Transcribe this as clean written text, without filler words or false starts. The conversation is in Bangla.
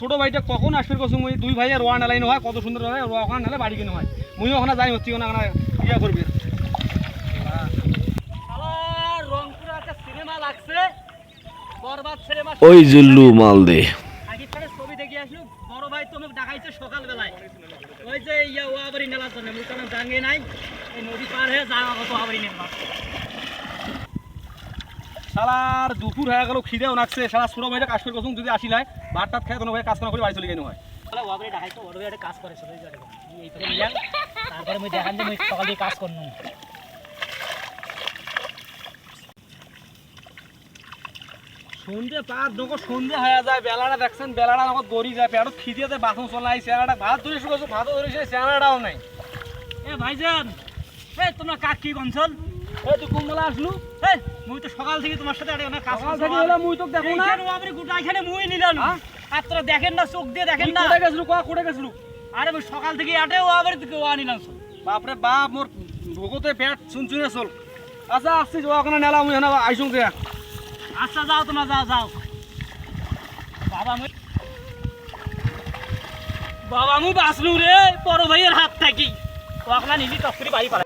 ছোট ভাইটা কখন আসবে কসম মুই দুই ভাইয়ের রোয়া নালাই হয় কত সুন্দর হয় রোয়া ওখানে নালে বাড়ি কিনে হয় মুই ওখানে যাই হচ্ছি ওখানে ইয়া করবি রংপুরে একটা সিনেমা লাগছে বরবাদ সিনেমা ওই জুল্লু মাল দে আগে পরে ছবি দেখে আসলো বড় ভাই তুমি দেখাইছে সকালবেলায় ওই যে ইয়া ওয়াবাড়ি নেলার জন্য মুই কোনো জাঙ্গে নাই এই নদী পার হয়ে যাওয়া কত ওয়াবাড়ি নেলা শালার দুপুর হয়ে গেল খিদেও নাকছে শালা ছোট ভাইটা কাজ করে কসম যদি আসি নাই ভাত টাত খায় কোনো ভাই কাজ করে বাড়ি চলে গেলে হয় শালা ওয়াবাড়ি দেখাইতো বড় ভাই একটা কাজ করে চলে যাবে এই তো নিলাম তারপরে মুই দেখান যে মুই সকালে কাজ করনু সন্ধ্যে পার যখন সন্ধ্যে হয়ে যায় বেলাটা দেখছেন বেলাটা যখন দড়ি যায় পেটও খিদিয়েতে বাথরুম চলাই চেহারাটা ভাত ধরে শুকোছো ভাতও ধরে সে চেহারাটাও নাই এ ভাইজান এই তোমরা কাক কি অঞ্চল এই তুই কোন বেলা আসলু এই মুই তো সকাল থেকে তোমার সাথে একটা কাজ করছি হলো মুই তো দেখো না এখানে আপনি গোটা এখানে মুই নিলাম আর তোরা দেখেন না চোখ দিয়ে দেখেন না কোড়ে গেছলু কোড়ে গেছলু আরে মুই সকাল থেকে আটেও আবার তুই ওয়া নিলাম বাপ রে বাপ মোর ভগতে পেট চুনচুনে চল আচ্ছা আসছি ওখানে নেলা মুই না আইসুং দে আচ্ছা যাও তোমরা যাও বাবা মু বাঁচলু রে বড় ভাইয়ের হাত থাকি ওখানে নিলি তখনই বাড়ি পালা